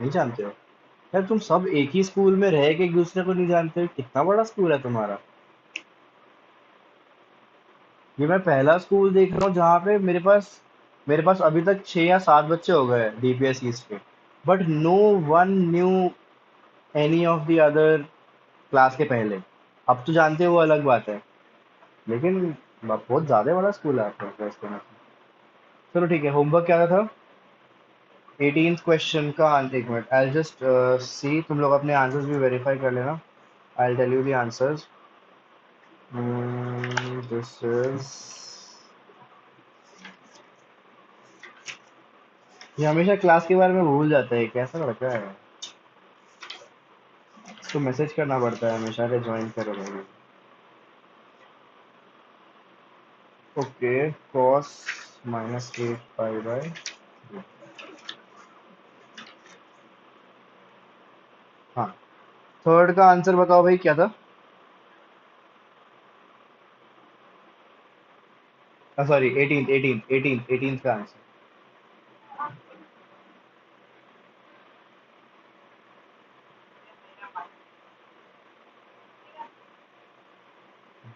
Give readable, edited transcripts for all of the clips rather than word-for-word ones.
नहीं जानते हो? यार तुम सब एक ही स्कूल में रह के एक दूसरे को नहीं जानते हो, कितना बड़ा स्कूल है तुम्हारा। ये मैं पहला स्कूल देख रहा हूँ जहाँ पे मेरे पास अभी तक 6 या 7 बच्चे हो गए डीपीएस ईस्ट के, but no one knew any of the other class के पहले। अब तो जानते हो वो अलग बात है, लेकिन बहुत ज्यादा बड़ा स्कूल है आपका तो इसके मतलब। चलो ठीक है, होमवर्क क्या था? 18th क्वेश्चन का आंसर, एक मिनट, आई जस्ट सी, तुम लोग अपने आंसर्स भी वेरीफाई कर लेना। I tell you the answers. This is, ये हमेशा क्लास के बारे में भूल जाता है, कैसा लड़का है। इसको मैसेज करना पड़ता है हमेशा, अरे ज्वाइन करो भाई। Okay, cos -8 pi by. हाँ, थर्ड का आंसर बताओ भाई, क्या था? सॉरी, 18th का आंसर।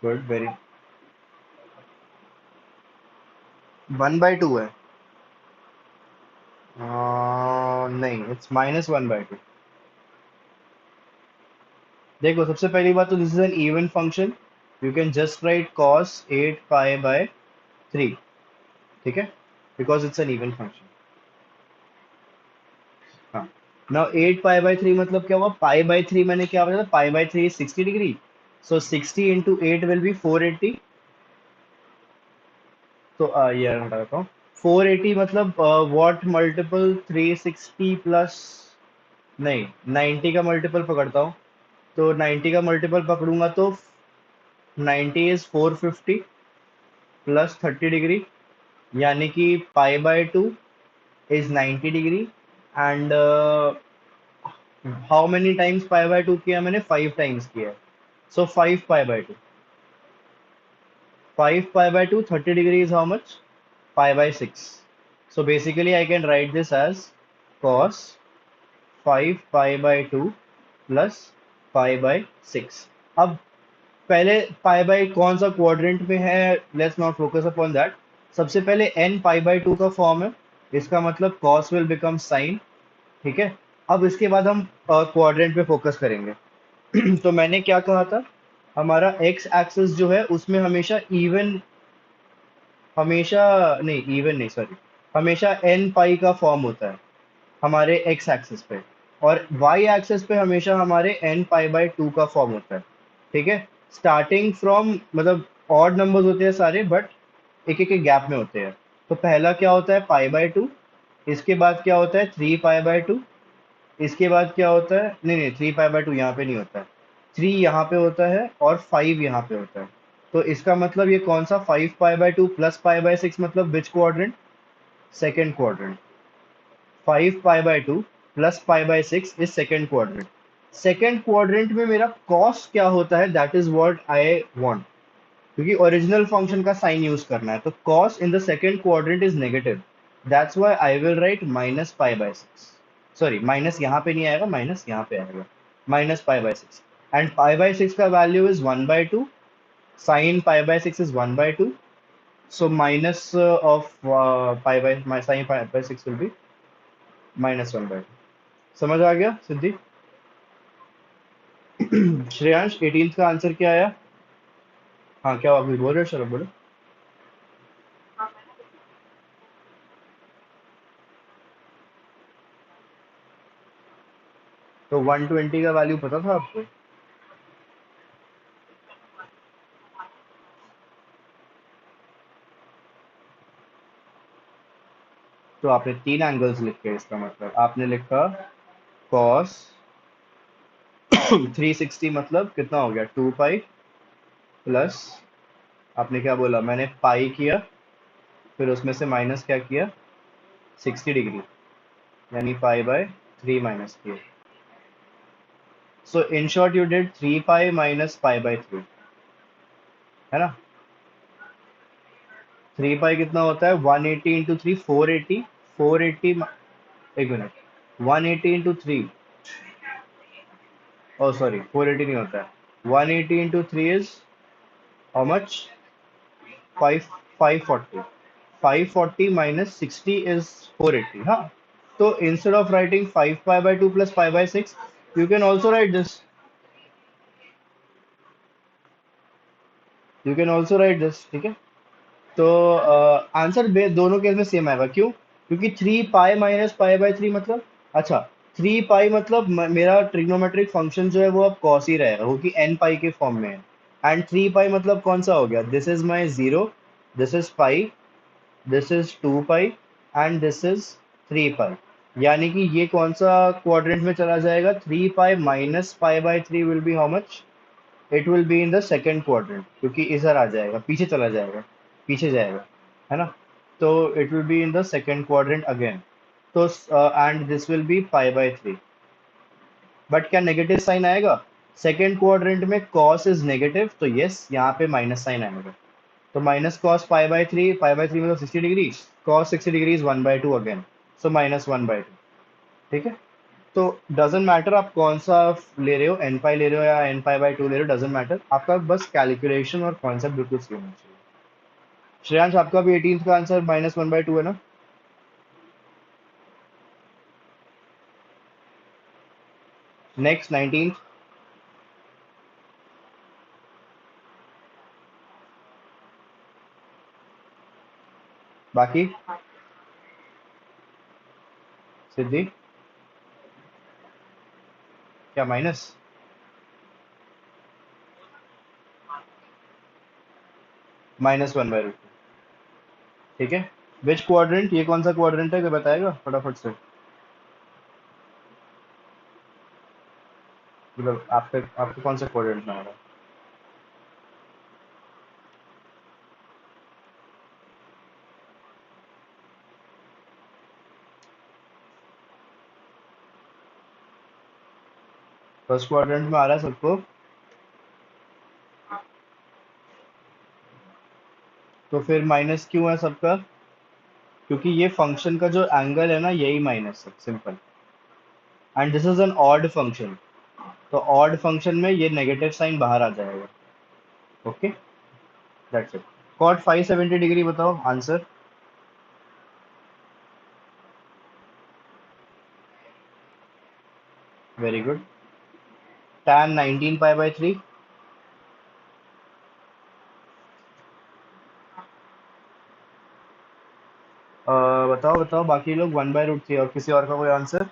Good, very. 1/2 है। नहीं, इट्स -1/2। देखो, सबसे पहली बात तो this is N even function. You can just right cos 8 pi by 3। ठीक है, because it's an even function. हाँ। नाउ 8 पाई बाय 3 मतलब क्या हुआ? पाई बाय 3 मैंने क्या बताया था? पाई by 3 60 degree. So 60 × 8 will be 480। तो ये हटा देता हूँ। 480 मतलब व्हाट मल्टीपल 360 प्लस, नहीं, 90 का मल्टीपल पकड़ता हूँ। तो 90 का मल्टीपल पकड़ूंगा तो 90 इज 450 प्लस 30 डिग्री, यानी कि पाई by 2 is 90 degree. And how many times pi by 2 किया मैंने? 5 टाइम्स किया। सो 5 pi by 2 30 degree is how much? Pi by 6। So basically I can write this as cos 5 pi by 2 plus pi by 6। अब पहले pi by कौन सा quadrant में है, let's not focus upon that. सबसे पहले n पाई बाय 2 का form है, इसका मतलब cos विल बिकम sin। ठीक है, अब इसके बाद हम क्वाड्रेंट पे फोकस करेंगे। तो मैंने क्या कहा था, हमारा एक्स एक्सिस जो है उसमें हमेशा इवन, हमेशा, नहीं इवन नहीं, सॉरी, हमेशा n पाई का फॉर्म होता है हमारे एक्स एक्सिस पे, और वाई एक्सिस पे हमेशा हमारे n पाई बाय 2 का फॉर्म होता है। ठीक है, स्टार्टिंग फ्रॉम, मतलब ऑड नंबर्स होते हैं सारे, बट एक एक गैप में होते हैं। तो पहला क्या होता है? पाई बाय 2। इसके बाद क्या होता है? 3 पाई बाय 2। इसके बाद क्या होता है? नहीं नहीं, 3 पाई बाय 2 यहाँ पे नहीं होता है। 3 यहाँ पे होता है और 5 यहाँ पे होता है। तो इसका मतलब ये कौन सा? 5 pi by 2 plus pi by 6, मतलब विच quadrant? Second quadrant. 5 pi by 2 plus pi by 6 is second quadrant. Second quadrant में मेरा कॉस क्या होता है, that is what I want, क्योंकि ओरिजिनल फंक्शन का साइन यूज करना है। तो cos in the second quadrant is negative, that's why I will write -pi by 6। Sorry, minus यहाँ पे नहीं आएगा, माइनस यहाँ पे आएगा, -पाई बाय 6। एंड पाई बाय 6 का value is 1/2, sine pi by 6 is 1/2। So minus of pi by sine pi by 6 will be -1/2। समझ आ गया सिद्धि? श्रेयांश, 18th का आंसर क्या आया? हाँ, क्या आप बोल रहे हो? चलो बोलो। तो 120 का वैल्यू पता था आपको? तो आपने 3 एंगल्स लिखे, इसका मतलब आपने लिखा कॉस 360, मतलब कितना हो गया? 2 पाई प्लस, आपने क्या बोला? मैंने पाई किया, फिर उसमें से माइनस क्या किया? 60 डिग्री, यानी पाई बाय 3 माइनस किया। So in short you did 3 pi minus pi by 3, है ना? 3 पाई कितना होता है? 180 इंटू 3, 480। 480, एक मिनट, 180 इंटू थ्री, ओ सॉरी 480 नहीं होता है, 180 into three is how much, 5 540, 540 minus 60 is 480, हाँ। तो instead of writing 5 pi by 2 plus 5 by 6, you can also write this, you can also write this, ठीक है। तो आंसर दोनों केस में सेम आएगा, क्यों? क्योंकि 3 pi minus pi by three मतलब, अच्छा, 3 पाई मतलब मेरा ट्रिग्नोमेट्रिक फंक्शन जो है वो अब कॉस ही रहेगा, वो कि एन पाई के फॉर्म में है। एंड 3 पाई मतलब कौन सा हो गया, this is my zero, this is pi, this is 2 pi, and this is 3 पाई। यानी कि ये कौन सा क्वाड्रेंट में चला जाएगा, 3 pi minus pi by three will be how much, it will be in the second quadrant, क्योंकि इधर आ जाएगा, पीछे चला जाएगा, पीछे जाएगा, है ना। तो it will be in the second quadrant again. तो and this will be pi by three. But क्या नेगेटिव साइन आएगा, सेकेंड क्वाड्रेंट में कॉस इज नेगेटिव, तो यस यहाँ पे माइनस साइन आएगा। तो minus cos pi by three मतलब 60 degree, cos 60 degree is 1/2 again, so -1/2, ठीक है। तो डजेंट मैटर आप कौन सा ले रहे हो, एन पाई ले रहे हो या एन पाई बाय टू ले रहे हो, डजेंट मैटर, आपका बस कैलकुलेशन और कॉन्सेप्ट बिल्कुल सेम होना चाहिए। श्रेयांश, आपका भी 18th का आंसर -1/2 है ना? Next 19th। बाकी सिद्धि, क्या माइनस, -1/2, ठीक है। विच क्वाड्रेंट, ये कौन सा क्वाड्रेंट है, क्या बताएगा फटाफट से, मतलब आपके आपको कौन सा क्वाड्रेंट में आ रहा है? फर्स्ट क्वाड्रेंट में आ रहा है सबको, तो फिर माइनस क्यों है सबका, क्योंकि ये फंक्शन का जो एंगल है ना यही माइनस है, simple. And this is an odd function, तो ऑड फंक्शन में ये नेगेटिव साइन बाहर आ जाएगा, okay, that's it. Cot 570 degree बताओ answer. Very good. tan 19 pi by three, बताओ बताओ बाकी लोग, 1/√3, और किसी और का कोई answer?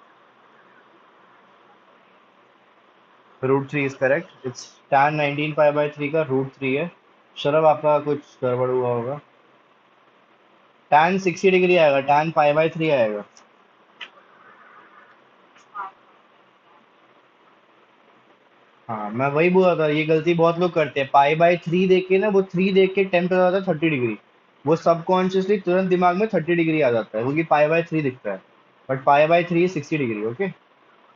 √3 is correct, it's tan 19 pi by three का √3 है। शरभ, आपका कुछ गड़बड़ हुआ होगा, tan 60 डिग्री आएगा, tan पाई बाय थ्री आएगा। हाँ, मैं वही बोला था, ये गलती बहुत लोग करते हैं, पाई बाय थ्री देख के ना, वो थ्री देख के टेम्प आ जाता है 30 डिग्री, वो सबकॉन्शियसली तुरंत दिमाग में 30 डिग्री आ जाता है, क्योंकि पाई बाय थ्री दिखता है, but pi by three 60 degree, okay.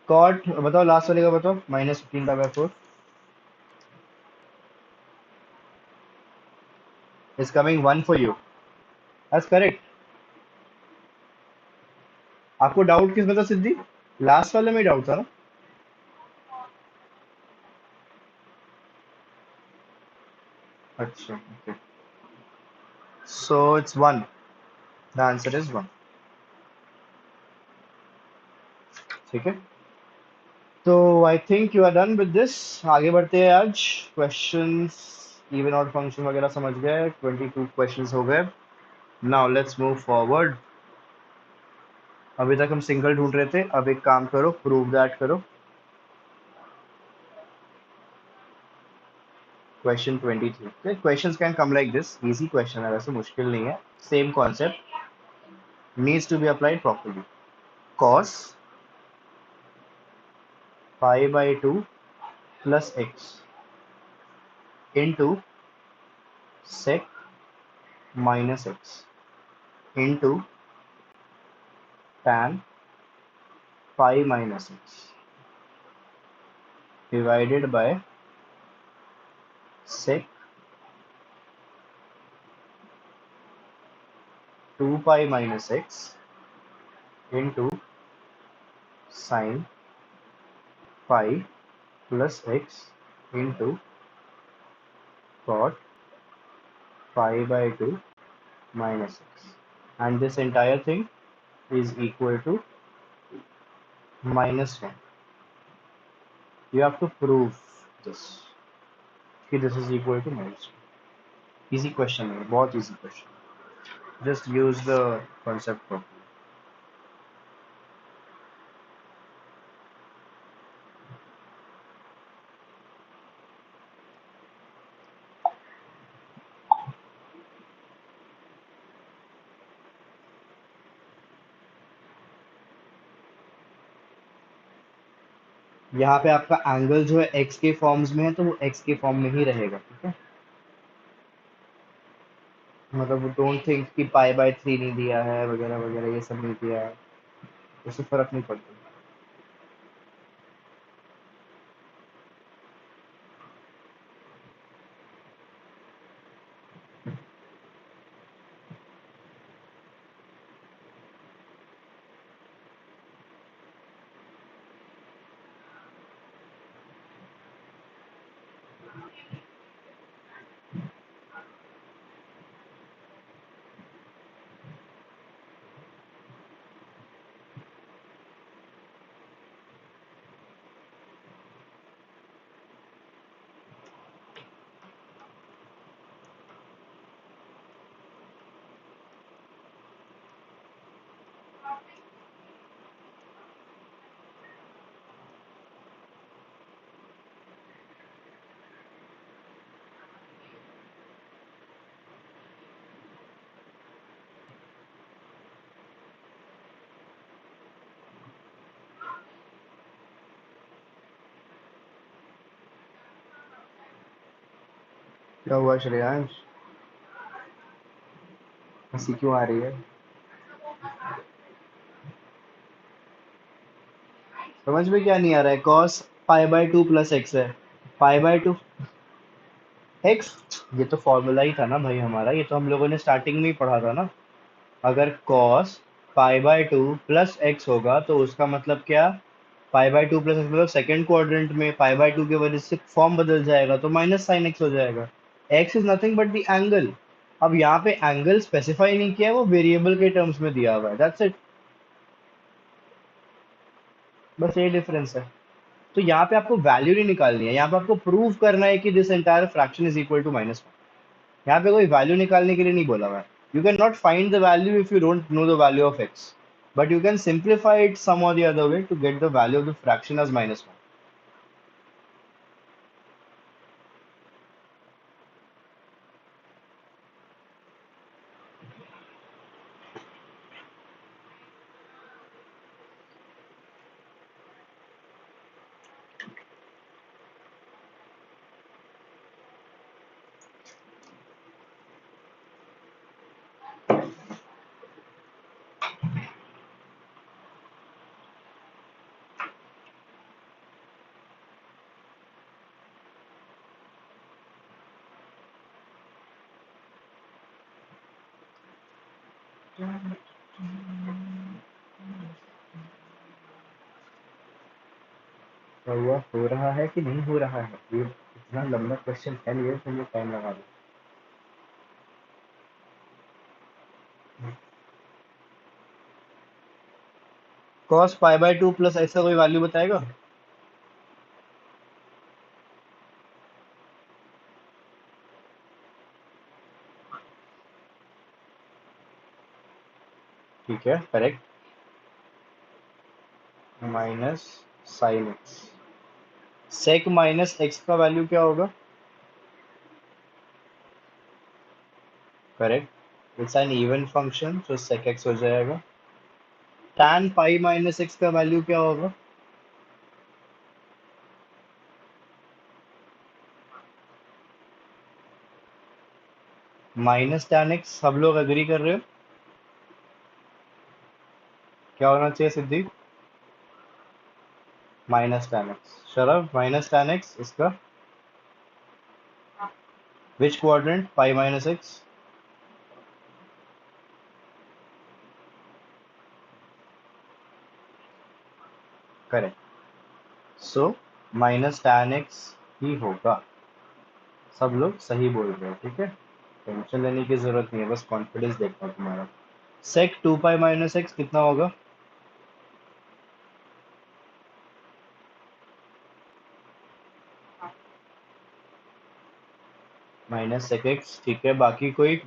Cot बताओ, लास्ट वाले का बताओ, -15 pi by 4 is coming 1 for you, that's correct. आपको डाउट किस में था सिद्धि, लास्ट वाले में डाउट था ना? अच्छा, okay, so it's 1, the answer is 1, ठीक है। तो I think you are done with this, आगे बढ़ते हैं आज। क्वेश्चंस, इवन और फंक्शन वगैरह समझ गए, 22 क्वेश्चंस हो गए। Now let's move forward. अभी तक हम सिंगल ढूंढ रहे थे, अब एक काम करो, प्रूव दैट करो। Question 23, questions can come like this, easy question है वैसे, मुश्किल नहीं है, same concept needs to be applied properly. cos pi by two plus X into sec minus X into tan pi minus X divided by sec 2 pi minus X into sine pi plus X into cot pi by two minus X, and this entire thing is equal to minus 1. You have to prove this कि this is equal to minus 1. Easy question है, बहुत easy question. Just use the concept properly. यहाँ पे आपका angle जो है x के forms में है तो वो x के फॉर्म में ही रहेगा, ठीक है। मतलब डोंट थिंक कि पाई बाय 3 नहीं दिया है वगैरह वगैरह, ये सब नहीं दिया है, उससे फर्क नहीं पड़ता। क्या हुआ श्रेयांश, हंसी क्यों आ रही है? समझ में क्या नहीं आ रहा है? cos pi by 2 plus x है, पाई बाय 2 एक्स, ये तो फॉर्मूला ही था ना भाई हमारा, ये तो हम लोगों ने स्टार्टिंग में ही पढ़ा था ना। अगर cos pi by 2 plus x होगा तो उसका मतलब क्या, पाई बाय 2 प्लस एक्स मतलब सेकंड क्वाड्रेंट में पाई बाय 2 की वजह से फॉर्म बदल जाएगा तो माइनस साइन एक्स हो जाएगा। X is nothing but the angle. अब यहाँ पे एंगल स्पेसिफाई नहीं किया है, वो वेरिएबल के टर्म्स में दिया हुआ है, दैट्स इट। बस ये डिफरेंस है। तो यहाँ पे आपको वैल्यू नहीं निकालनी है, यहाँ पे आपको प्रूव करना है कि this entire fraction is equal to minus 1। यहाँ पे कोई वैल्यू निकालने के लिए नहीं बोला हुआ है। You can not find the value if you don't know the value of x, but you can simplify it some or the other way to get the value of the fraction as minus 1. तो हुआ हो रहा है कि नहीं हो रहा है, ये इतना लंबा क्वेश्चन है नहीं, तो ये टाइम लगा दो। cos पाई बाय 2 प्लस ऐसा कोई वैल्यू बताएगा? ठीक है, correct. Minus sine X, sec minus X का वैल्यू क्या होगा? Correct, it's an even function तो सेक एक्स हो जाएगा। tan पाई माइनस एक्स का वैल्यू क्या होगा? माइनस tan एक्स, सब लोग एग्री कर रहे हो? क्या होना चाहिए Siddhi? Minus tan x. Sharabh, minus tan x इसका which quadrant? Pi minus x. Correct. So minus tan x ही होगा। सब लोग सही बोल रहे हैं, ठीक है। टेंशन लेने की जरूरत नहीं है, बस कॉन्फिडेंस देखना है तुम्हारा। सेक 2 पाई माइनस एक्स कितना होगा? माइनस सेक एक्स, ठीक है। बाकी कोई?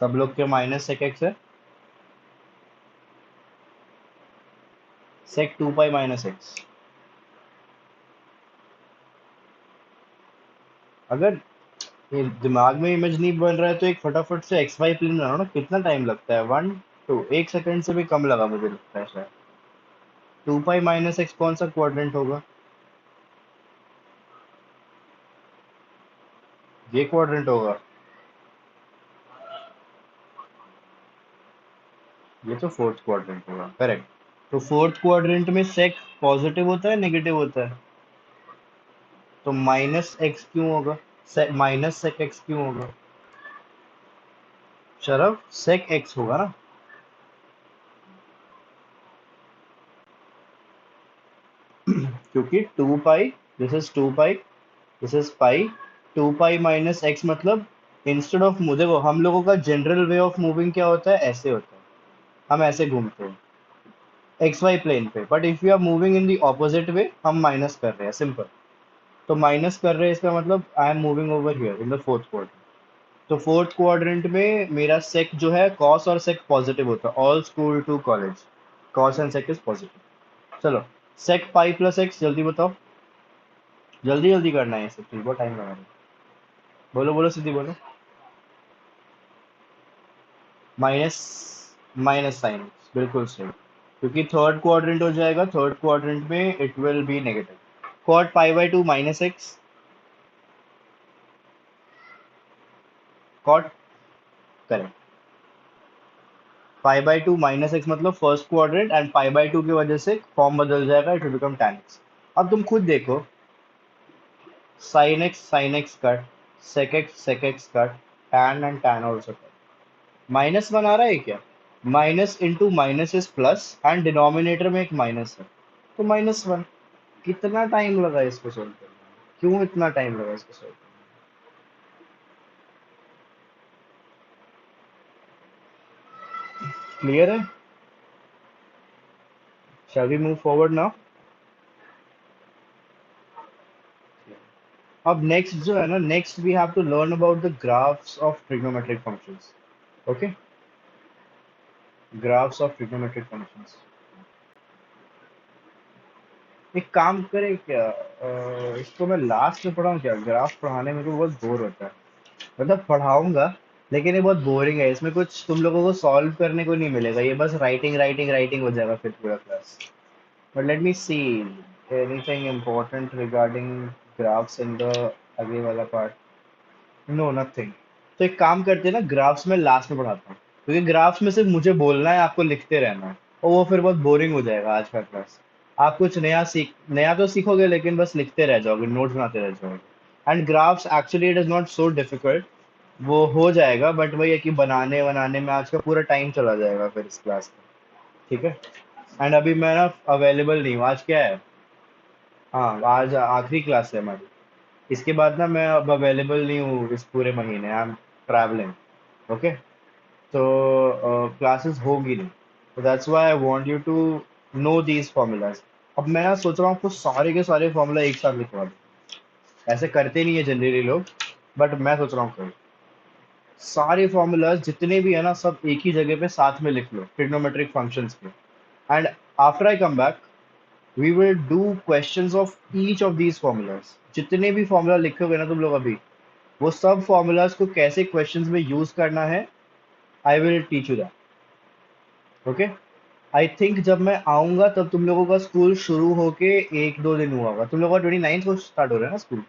सब लोग के माइनस सेक एक्स है। सेक 2 पाई माइनस एक्स। अगर ये दिमाग में इमेज नहीं बन रहा है तो एक फटाफट से एक्स वाई प्लेन बनाओ ना। कितना टाइम लगता है? 1 2 1 सेकंड से भी कम लगा मुझे लगता है शायद। 2 पाई माइनस एक्स कौन सा क्वाड्रेंट होगा? ये क्वाड्रेंट होगा। ये तो फोर्थ क्वाड्रेंट होगा, करेक्ट। तो फोर्थ क्वाड्रेंट में सेक पॉजिटिव होता है नेगेटिव होता है? तो माइनस एक्स क्यों होगा? माइनस सेक एक्स क्यों होगा? शरफ, सेक एक्स होगा ना। क्योंकि 2 pi, this is 2 pi, this is pi. 2 pi minus x मतलब, इंस्टेड ऑफ, देखो हम लोगों का जनरल वे ऑफ मूविंग क्या होता है? ऐसे होता है। हम ऐसे घूमते हैं एक्स वाई प्लेन पे, but if you are moving in the opposite way, हम माइनस कर रहे हैं, सिंपल। तो माइनस कर रहे हैं इसका मतलब I am moving over here in the fourth quadrant. तो फोर्थ क्वाड्रेंट में मेरा सेक जो है, कॉस और सेक पॉजिटिव होता है। All school to college, cos and sec is positive. चलो, सेक पाई प्लस एक्स, जल्दी बताओ। जल्दी जल्दी करना है ये सब चीज, बहुत टाइम लगा रहा है। बोलो बोलो, सीधी बोलो। माइनस, माइनस साइन, बिल्कुल सही। क्योंकि थर्ड क्वाड्रेंट हो जाएगा, थर्ड क्वाड्रेंट में it will be negative. Cot pi by 2 minus x. Cot, correct. Pi by 2 minus x मतलब first quadrant, and pi by 2 की वजह से फॉर्म बदल जाएगा, it will become tan x। अब तुम खुद देखो, sine x cut, sec x cut, tan and tan also cut. -1 आ रहा है क्या? Minus into minus is plus, and denominator में एक माइनस है, तो -1। कितना टाइम लगा इसको सोल्व करने में? क्यों इतना टाइम लगा इसको सोल्व करने में? क्लियर है? Shall we move forward now? अब नेक्स्ट जो है ना, next we have to learn about the graphs of trigonometric functions. Okay, graphs of trigonometric functions. एक काम करें क्या, इसको मैं लास्ट में पढ़ाऊँ क्या? ग्राफ पढ़ाने में तो बहुत बोर होता है। मतलब पढ़ाऊंगा, लेकिन ये बहुत बोरिंग है। इसमें कुछ तुम लोगों को सॉल्व करने को नहीं मिलेगा, ये बस राइटिंग राइटिंग राइटिंग हो जाएगा फिर पूरा class. But let me see, anything important regarding graphs in the आगे वाला पार्ट? No, nothing. तो एक काम करते हैं ना, ग्राफ्स में लास्ट में पढ़ाता हूँ, क्योंकि ग्राफ्स में सिर्फ मुझे बोलना है, आपको लिखते रहना है, और वो फिर बहुत बोरिंग हो जाएगा आज का क्लास। आप कुछ नया तो सीखोगे, लेकिन बस लिखते रह जाओगे, नोट्स बनाते रह जाओगे। And graphs actually it is not so difficult, वो हो जाएगा, बट वही है कि बनाने बनाने में आज का पूरा टाइम चला जाएगा फिर इस क्लास में, ठीक है। एंड अभी मैं ना अवेलेबल नहीं हूँ, आज क्या है? हाँ, आज आखिरी क्लास है हमारी। इसके बाद ना मैं अब अवेलेबल नहीं हूँ इस पूरे महीने, आई एम ट्रैवलिंग। ओके, तो क्लासेस होगी नहीं, तो that's why I want you to know these formulas. अब मैं ना सोच रहा हूँ आपको सारे के सारे फॉर्मूला एक साथ लिखवा दूँ। ऐसे करते नहीं है जनरली लोग, बट मैं सोच रहा हूँ करूँ। सारे फॉर्मूलाज जितने भी है ना, सब एक ही जगह पे साथ में लिख लो, ट्रिग्नोमेट्रिक फंक्शंस के। And after I come back, we will do questions of each of these formulas. जितने भी फॉर्मूला लिखोगे ना तुम लोग अभी, वो सब फॉर्मूलाज को कैसे क्वेश्चंस में यूज करना है, आई will teach you that. Okay, I think जब मैं आऊंगा तब तुम लोगों का स्कूल शुरू होके 1 2 दिन हुआ होगा। तुम लोगों का 29 को स्टार्ट हो रहा है ना स्कूल?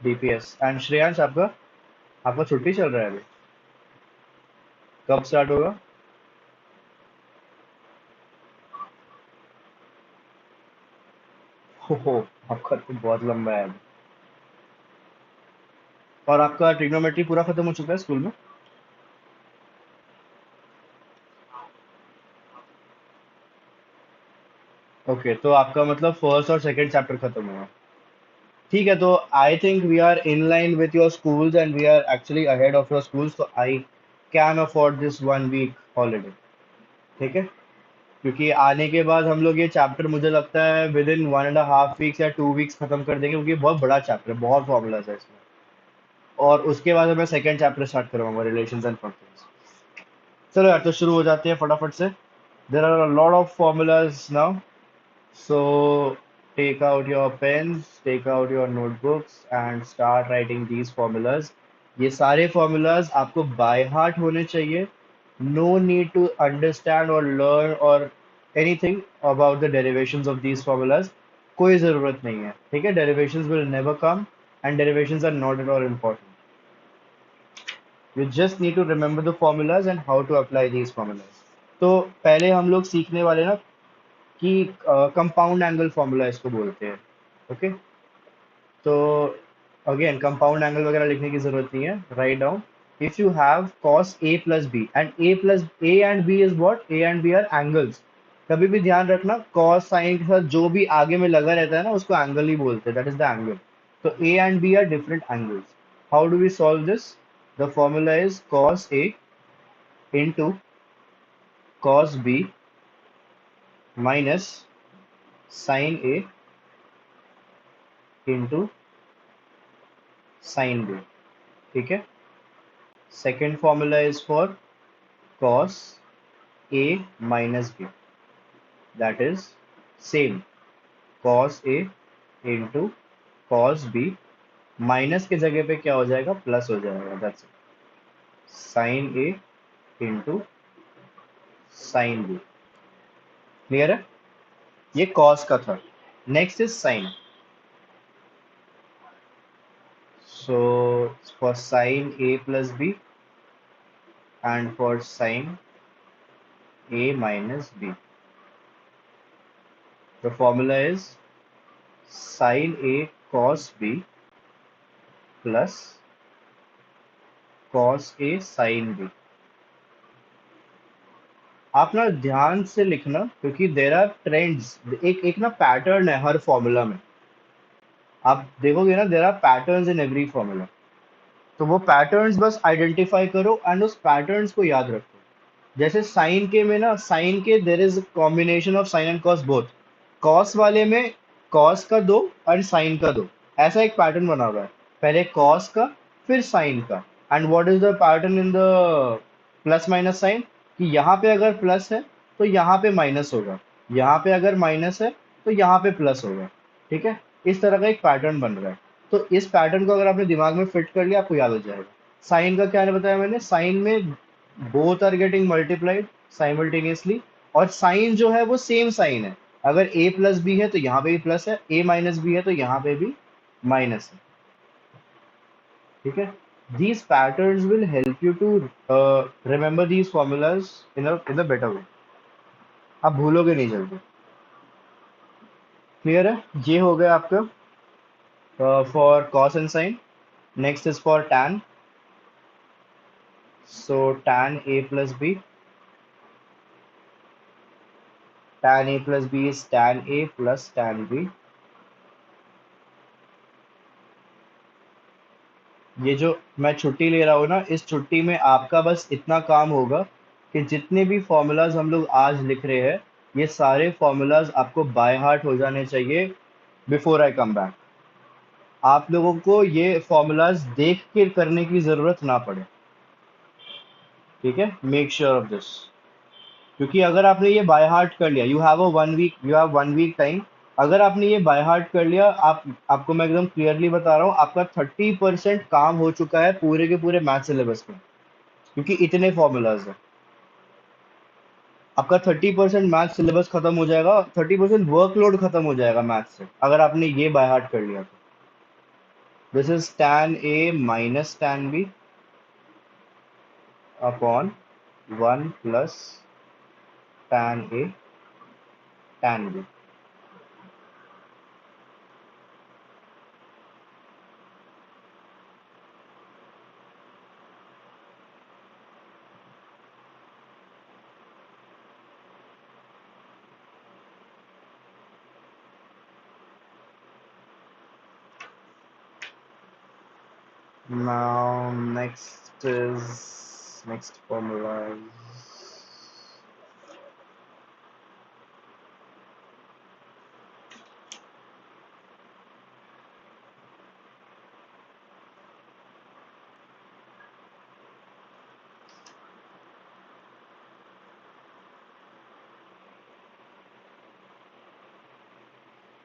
डीपीएस। एंड श्रेयांश, आपका आपका छुट्टी चल रहा है अभी? कब स्टार्ट होगा? हो, आपका तो बहुत लंबा है अभी। और आपका ट्रिग्नोमेट्री पूरा खत्म हो चुका है स्कूल में? ओके, तो आपका मतलब फर्स्ट और सेकंड चैप्टर खत्म हुआ। ठीक है, तो I think we are in line with your schools and we are actually ahead of your schools, तो I can afford this 1 week holiday. ठीक है, क्योंकि आने के बाद हम लोग ये चैप्टर मुझे लगता है विद इन 1.5 वीक्स या 2 वीक्स खत्म कर देंगे, क्योंकि बहुत बड़ा चैप्टर है, बहुत फॉर्मूलाज है इसमें। और उसके बाद मैं सेकंड चैप्टर स्टार्ट करूंगा, रिलेशंस एंड फंक्शंस। चलो यार, तो शुरू हो जाते हैं फटाफट से। There are a lot of formulas now, so take out your pens, take out your notebooks and start writing these formulas. ये सारे formulas आपको by heart होने चाहिए। No need to understand or learn or anything about the derivations of these formulas. कोई ज़रूरत नहीं है, ठीक है? Derivations will never come and derivations are not at all important. You just need to remember the formulas and how to apply these formulas. तो पहले हम लोग सीखने वाले ना कि कंपाउंड एंगल फॉर्मूला इसको बोलते हैं। ओके, तो अगेन कंपाउंड एंगल वगैरह लिखने की जरूरत नहीं है। Write down, if you have cos A plus B and A and B is what, A and B are angles. कभी भी ध्यान रखना, कॉस साइन के साथ जो भी आगे में लगा रहता है ना, उसको एंगल ही बोलते हैं, दैट इज द एंगल। तो A and B are different angles. How do we solve this? The formula is cos A into cos B minus sine A into sine B. ठीक है, second formula is for cos a minus b, that is same, cos a into cos b, minus की जगह पे क्या हो जाएगा, plus हो जाएगा, that's it, sine a into sine b। Clear है? ये cos का था। Next is sine. So for sine a plus b and for sine a minus b, the formula is sine a cos b plus cos a sin b। आप ना ध्यान से लिखना, क्योंकि देर आर ट्रेंड्स, एक एक ना पैटर्न है हर फॉर्मूला में। आप देखोगे ना, there are patterns in every formula. तो वो पैटर्न्स बस आइडेंटिफाई करो एंड उस पैटर्न्स को याद रखो। जैसे साइन के में ना, साइन के there is combination of sine and cos both. Cos वाले में कॉस का दो और साइन का दो, ऐसा एक पैटर्न बना हुआ है। पहले कॉस का, फिर साइन का। And what is the pattern in the plus minus sine? कि यहाँ पे अगर प्लस है तो यहाँ पे माइनस होगा, यहाँ पे अगर माइनस है तो यहाँ पे प्लस होगा। ठीक है, इस तरह का एक पैटर्न बन रहा है। तो इस पैटर्न को अगर आपने दिमाग में फिट कर लिया, आपको याद हो जाएगा। साइन का क्या बताया मैंने? साइन में both are getting multiplied simultaneously, और साइन जो है वो सेम साइन है। अगर a प्लस बी है तो यहाँ पे भी प्लस है, a माइनस बी है तो यहाँ पे भी माइनस है। ठीक है, these patterns will help you to remember these formulas in a better way। आप भूलोगे नहीं जल्दी। क्लियर है? ये हो गया आपका for cos and sin। Next is for tan। So tan a plus b, tan a plus b is tan a plus tan b। ये जो मैं छुट्टी ले रहा हूँ ना, इस छुट्टी में आपका बस इतना काम होगा कि जितने भी फॉर्मूलाज हम लोग आज लिख रहे हैं, ये सारे फॉर्मूलाज आपको बाय हार्ट हो जाने चाहिए बिफोर आई कम बैक। आप लोगों को ये फॉर्मूलाज देख के करने की जरूरत ना पड़े। ठीक है, मेक श्योर ऑफ दिस। क्योंकि अगर आपने ये बाय हार्ट कर लिया, यू हैव 1 वीक टाइम। अगर आपने ये बाय हार्ट कर लिया, आपको मैं एकदम क्लियरली बता रहा हूँ, आपका 30% काम हो चुका है पूरे के पूरे मैथ सिलेबस में। क्योंकि इतने फॉर्मूलाज हैं, आपका 30% मैथ सिलेबस खत्म हो जाएगा, 30% वर्कलोड खत्म हो जाएगा मैथ से, अगर आपने ये बाय हार्ट कर लिया तो। This is tan a minus tan b upon 1 plus tan a tan b। Now next formula is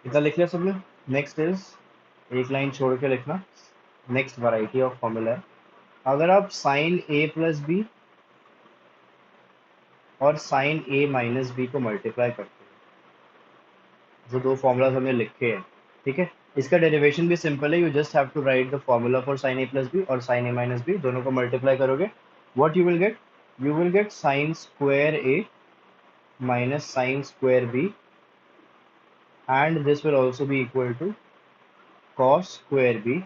इतना लिख लिया सबने। नेक्स्ट इज, एक लाइन छोड़ के लिखना। नेक्स्ट वैरायटी ऑफ फॉर्मूला है, अगर आप साइन ए प्लस बी और साइन ए माइनस बी को मल्टीप्लाई करते हैं, जो दो फॉर्मूलाज हमने लिखे हैं, ठीक है, इसका डेरिवेशन भी सिंपल है। You just have to write the formula for sine A plus B और साइन ए माइनस बी, दोनों को मल्टीप्लाई करोगे, what you will get sine square A minus sine square B, and this will also be equal to cos square B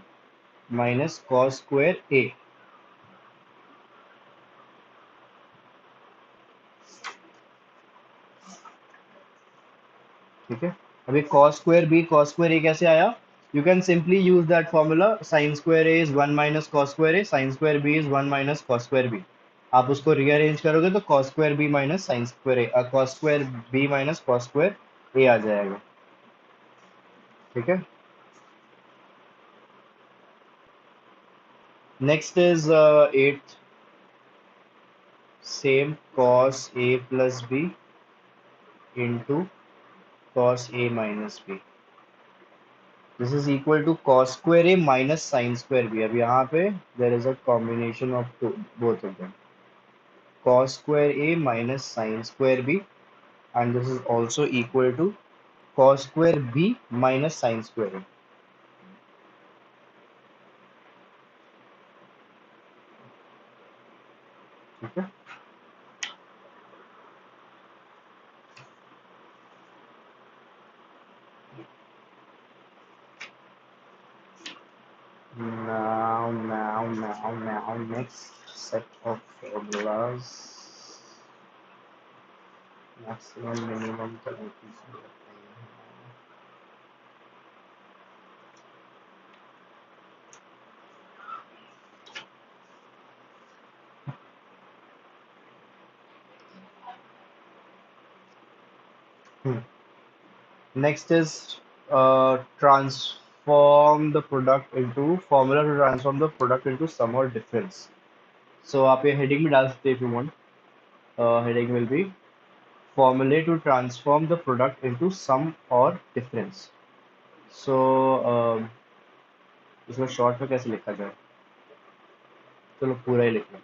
minus cos square A. ठीक है, अभी cos square A कैसे आया? You can simply use that formula, sine square A is 1 minus cos square A, sine square B is 1 minus cos square B. आप उसको rearrange करोगे तो cos square B minus sine square A, cos square B minus cos square A आ जाएगा। ठीक है, next is eight, same cos a plus B into cos a minus B, this is equal to cos square A minus sine square B. अब यहाँ पे there is a combination of both of them, cos square a minus sin square b, and this is also equal to cos square b minus sin square a. ठीक है, now next set of formulas, maximum minimum का notation करते हैं। Next is transform the product into formula to transform the product into sum or difference. So आप ये heading में डाल सकते हैं if you want. Heading will be formulate to transform the product into sum or difference. So इसमें short में कैसे लिखा जाए? चलो पूरा ही लिख लो।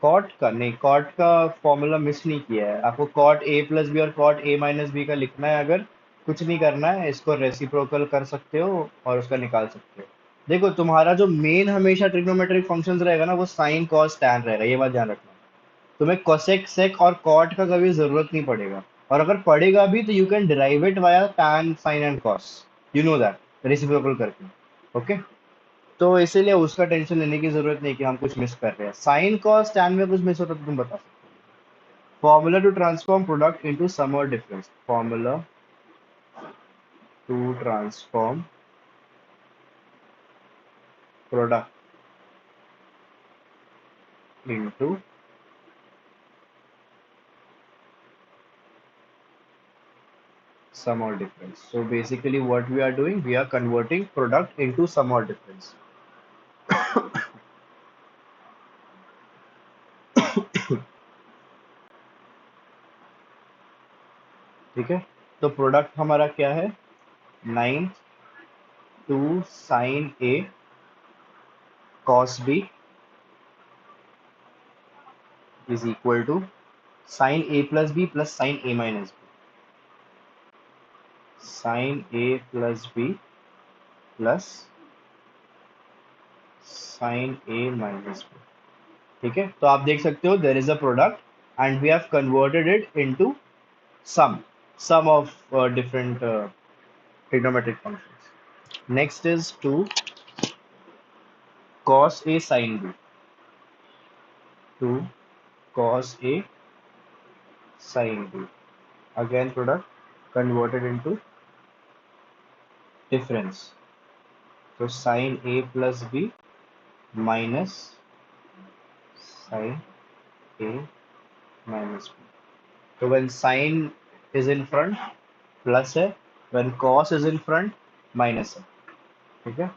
कॉट का नहीं, कॉट का फॉर्मूला मिस नहीं किया है, आपको कॉट ए प्लस बी और कॉट ए माइनस बी का लिखना है। अगर कुछ नहीं करना है, इसको रेसिप्रोकल कर सकते हो और उसका निकाल सकते हो। देखो, तुम्हारा जो मेन हमेशा ट्रिग्नोमेट्रिक फंक्शंस रहेगा ना, वो साइन कॉस टैन रहेगा, ये बात ध्यान रखना। तुम्हें कोसेक सेक और कॉट का कभी जरूरत नहीं पड़ेगा, और अगर पड़ेगा भी तो you can derive it via tan sine and cos, you know that, reciprocal करके। ओके, तो इसीलिए उसका टेंशन लेने की जरूरत नहीं कि हम कुछ मिस कर रहे हैं। साइन कॉस टैन में कुछ मिस होता तो तुम बता सकते हो। Formula to transform product into sum और difference, formula to transform product into sum or difference. So basically what we are doing, we are converting product into sum or difference. ठीक है, तो प्रोडक्ट हमारा क्या है? 9 two sine A cos B is equal to sine A plus B plus sine A minus B, sine A plus B plus sine A minus B. ठीक है, तो आप देख सकते हो there is a product and we have converted it into sum, sum of different trigonometric functions. Next is to cos a sin b, to cos a sin b, again product, converted into difference, तो sine A plus B minus sine A minus B. तो when sine is in front plus है, when cos is in front minus है। ठीक है,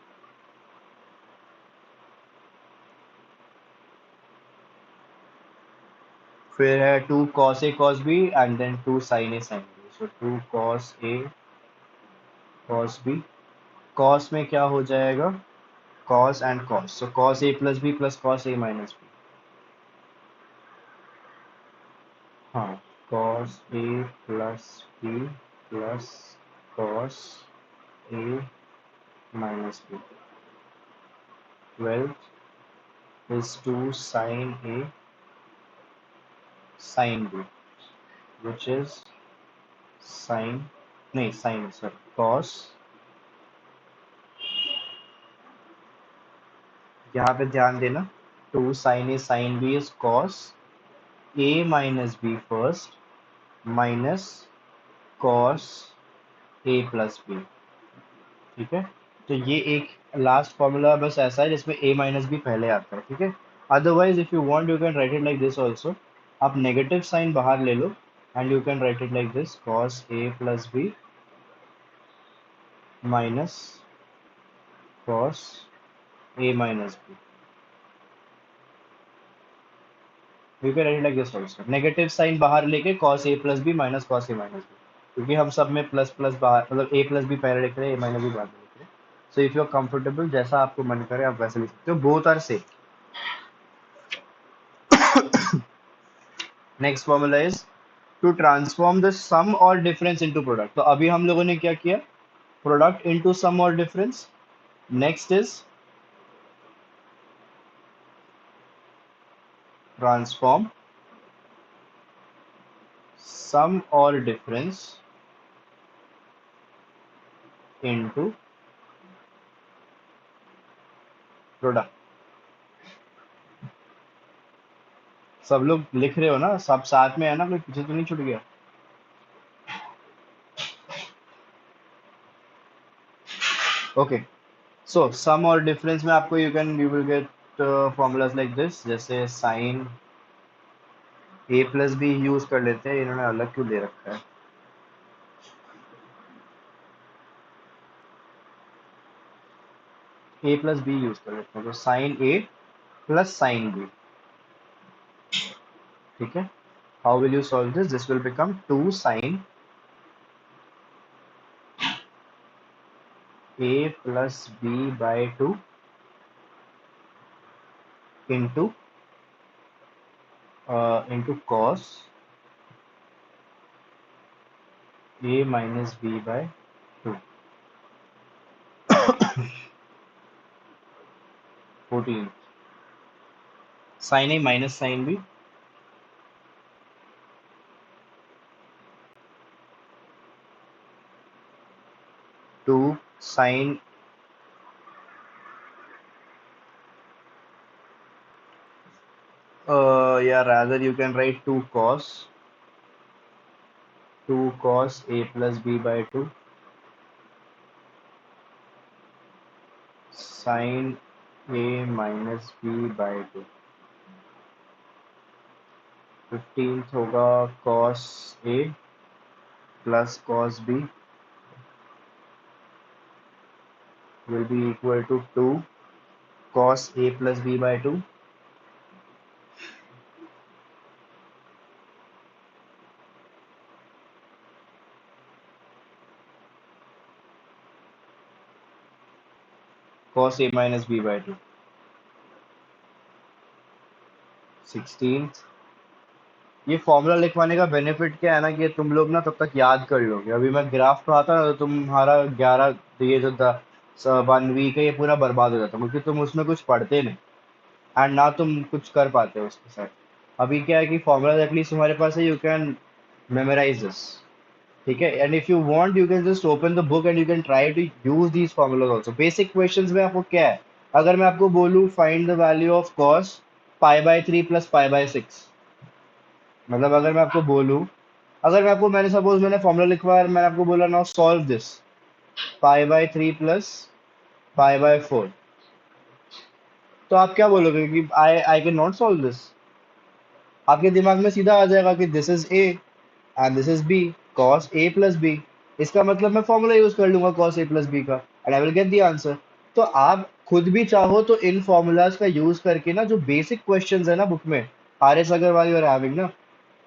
फिर है two cos A cos B and then two sine A sine B, so two cos A cos B. Cos में क्या हो जाएगा, cos and cos, so cos A plus B plus cos A minus B. हाँ, cos A plus B plus cos A minus b. 12 is 2 sin a sin b, which is sin, नहीं sin, sorry, cos, यहाँ पे ध्यान देना, 2 sin a sin b is cos a minus b first minus cos a plus b। ठीक है, तो ये एक लास्ट फॉर्मूला बस ऐसा है जिसमें a माइनस बी पहले आता है। ठीक है, otherwise if you want you can write it like this also. आप नेगेटिव साइन बाहर ले लो and you can write it like this, cos a plus B minus cos a minus B. You can write it like this also, negative sign बाहर लेके cos a plus B minus cos a minus B, क्योंकि हम सब में plus plus बाहर, मतलब a plus B पहले लिख रहे हैं, a माइनस बी बाद में लिख रहे हैं। So if you are comfortable, जैसा आपको मन करे आप वैसे लिख सकते हो, both are same. Next formula is to transform the sum और डिफरेंस इनटू प्रोडक्ट। तो अभी हम लोगों ने क्या किया, प्रोडक्ट इनटू सम और डिफरेंस। नेक्स्ट इज ट्रांसफॉर्म सम और डिफरेंस इनटू प्रोडक्ट। सब लोग लिख रहे हो ना, सब साथ में है ना, कोई पीछे तो नहीं छूट गया? ओके, सो सम और डिफरेंस में आपको you will get formulas like this, जैसे sine A plus B use कर लेते हैं, इन्होंने अलग क्यों दे रखा है, ए प्लस बी यूज कर लेते हैं, तो sine A plus sign B. ठीक है, how will you solve this, this will become 2 sin a plus b by 2 into cos a minus b by 2, 14 sin a minus sin b, 2 sin, yeah, rather you can write 2 cos a plus b by 2 sin a minus b by 2। 15th होगा cos a plus cos b will be equal to 2 cos a plus b by 2 cos a minus b by 2। 16th, ये formula लिखवाने का benefit क्या है ना, कि तुम लोग ना तब तक याद कर लोगे। अभी मैं ग्राफ पढ़ाता ना तो तुम्हारा 11, ये जो 1 वीक है ये पूरा बर्बाद हो जाता, क्योंकि तुम उसमें कुछ पढ़ते नहीं एंड ना तुम कुछ कर पाते हो उसके साथ। अभी क्या है कि फॉर्मूला एटलीस्ट तुम्हारे पास है, यू कैन मेमोराइज दिस। ठीक है, and if you want you can just open the book and you can try to use these formulas also. Basic questions में आपको क्या है, अगर मैं आपको बोलूं find the value of cos pi by 3 plus pi by 6, मतलब अगर मैं आपको बोलूं अगर मैंने सपोज मैंने फॉर्मूला लिखवाया और मैंने आपको बोला नाउ सॉल्व दिस, पाई/3 प्लस पाई/4, तो आप क्या बोलोगे कि I can not solve this? आपके दिमाग में सीधा आ जाएगा कि this is A and this is B, cos A plus B. इसका मतलब मैं फॉर्मूला यूज कर लूंगा कॉस ए प्लस बी का and I will get the answer. तो आप खुद भी चाहो तो इन फॉर्मूलाज का यूज करके ना, जो बेसिक क्वेश्चंस है ना बुक में, R S Agarwal you are having ना,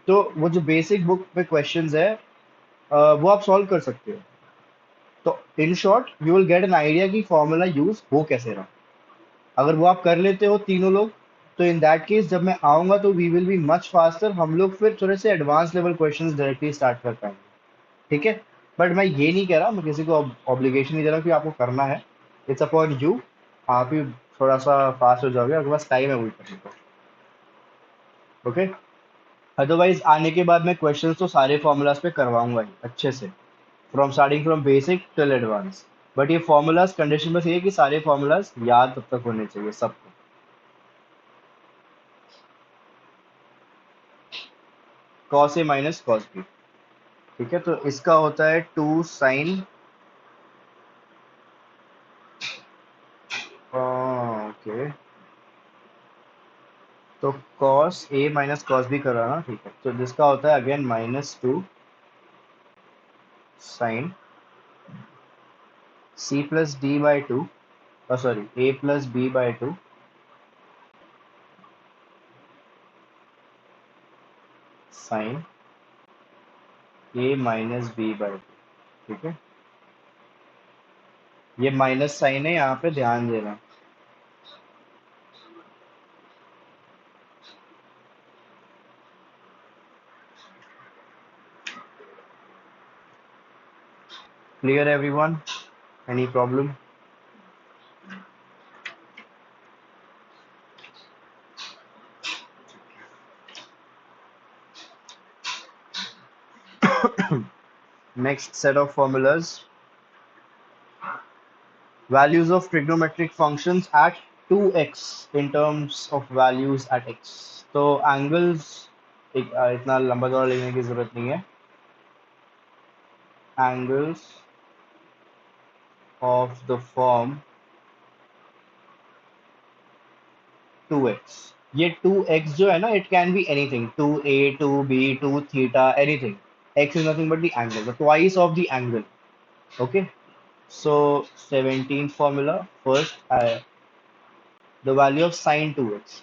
तो वो जो बेसिक बुक में क्वेश्चंस है वो आप सॉल्व कर सकते हो। तो इन short you will get an idea कि फॉर्मूला यूज हो कैसे रहा। अगर वो आप कर लेते हो तीनों लोग, तो इन दैट केस जब मैं आऊंगा तो we will be much faster, हम लोग फिर थोड़े से advance level questions directly start कर पाएंगे। ठीक है, बट मैं ये नहीं कह रहा, मैं किसी को ऑब्लिगेशन नहीं दे रहा कि आपको करना है, इट्स अपॉन यू। आप ही थोड़ा सा फास्ट हो जाओगे, आपके पास टाइम है वही करने को। ओके, अदरवाइज आने के बाद मैं क्वेश्चंस तो सारे फॉर्मूलाज पे करवाऊंगा ही अच्छे से, from starting from basic till advance. But ये फॉर्मूलाज कंडीशन बस ये है कि सारे फॉर्मूलाज याद तब तक होने चाहिए सबको। Cos A minus cos B, ठीक है, तो इसका होता है 2 साइन, ओके, तो cos A minus cos B कर रहा ना, ठीक है, तो जिसका होता है again -2 sine C plus D by two, sorry A plus B by two sine A minus B by two. ठीक है, ये माइनस साइन है, यहाँ पे ध्यान देना। Clear everyone? Any problem? Next set of formulas, values of trigonometric functions at 2x in terms of values at x। तो angles इतना लंबा चौड़ा लिखने की जरूरत नहीं है। Angles of the form 2x, ये 2x जो है ना, it can be anything, 2a 2b 2 theta anything. x is nothing but the angle, the twice of the angle। okay, so 17th formula first, the value of sin 2x,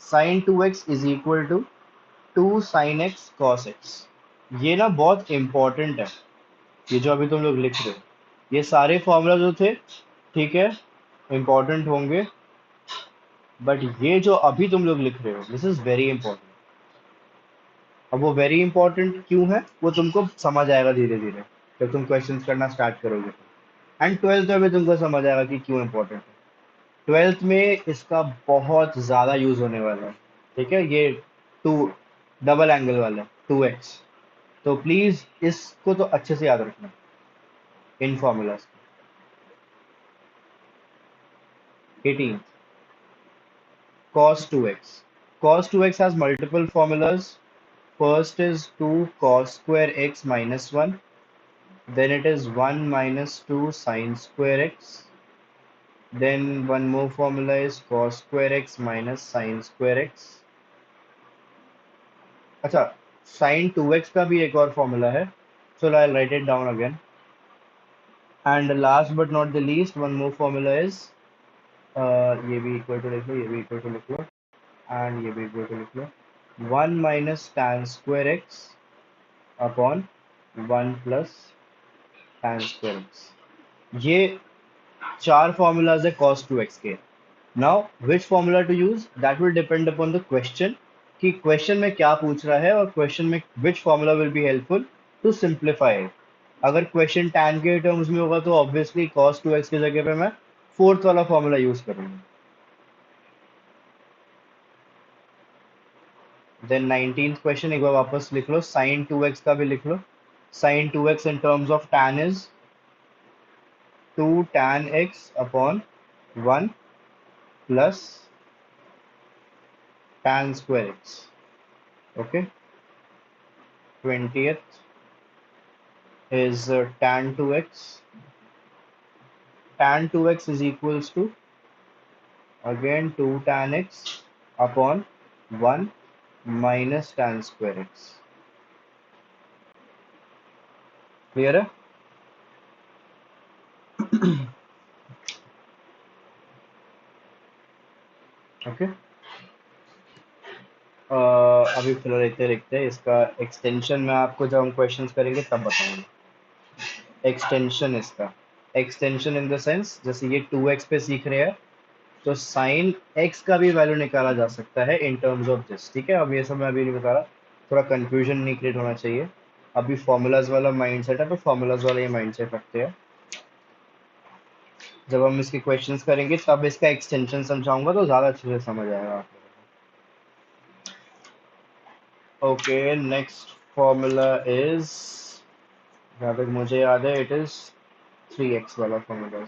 sin 2x is equal to 2 sin x cos x। ये ना बहुत important है, ये जो अभी तुम लोग लिख रहे हो, ये सारे फॉर्मूला जो थे, ठीक है, इंपॉर्टेंट होंगे, बट ये जो अभी तुम लोग लिख रहे हो दिस इज वेरी इंपॉर्टेंट। अब वो वेरी इंपॉर्टेंट क्यों है वो तुमको समझ आएगा धीरे धीरे जब तुम क्वेश्चंस करना स्टार्ट करोगे, एंड ट्वेल्थ में भी तुमको समझ आएगा कि क्यों इंपॉर्टेंट है। ट्वेल्थ में इसका बहुत ज्यादा यूज होने वाला है। ठीक है, ये टू डबल एंगल वाला 2x, तो प्लीज इसको तो अच्छे से याद रखना इन formulas. 18 cos 2x, cos 2x has multiple formulas। First is 2 cos square x minus 1, then it is 1 minus 2 sin square x, then one more formula is cos square x minus sin square x। अच्छा, sin 2x का भी एक और formula है, so I'll write it down again। And last but not the least, one more formula is ये भी equal to लिख लो, ये भी इक्वल टू लिख लो, एंड ये भी इक्वल टू लिख लो, 1 minus tan square X upon 1 plus tan square X. ये चार फॉर्मूलाज है cos 2x के। Now which formula to use, that will depend upon the question, कि क्वेश्चन में क्या पूछ रहा है और क्वेश्चन में which formula will be helpful to simplify it. अगर क्वेश्चन tan के टर्म्स में होगा तो ऑब्वियसली cos 2x की जगह पे मैं फोर्थ वाला फॉर्मूला यूज करूंगा। देन 19th क्वेश्चन एक बार वापस लिख लो, sin 2x का भी लिख लो। sin 2x in terms of tan is 2 tan x upon 1 plus tan square x। okay, 20th is tan 2x. Tan 2x is equals to again 2 tan x upon 1 minus tan square x. Clear है? Okay, अभी फिलहाल इतने लिखते हैं। इसका extension में आपको जब हम क्वेश्चंस करेंगे तब बताऊंगा। एक्सटेंशन इसका, एक्सटेंशन इन द सेंस जैसे ये 2x पे सीख रहे हैं तो साइन x का भी वैल्यू निकाला जा सकता है इन टर्म्स ऑफ दिस। ठीक है, अब ये सब मैं अभी नहीं बता रहा, थोड़ा कंफ्यूजन नहीं क्रिएट होना चाहिए। अभी फॉर्मूलाज वाला माइंडसेट है तो फॉर्मूलाज वाला ये माइंडसेट रखते हैं। जब हम इसके क्वेश्चंस करेंगे तब इसका एक्सटेंशन समझाऊंगा तो ज़्यादा अच्छे से समझ आएगा आप लोगों को। ओके, नेक्स्ट फॉर्मूला इज, जहाँ तक मुझे याद है, इट इज 3x वाला formula.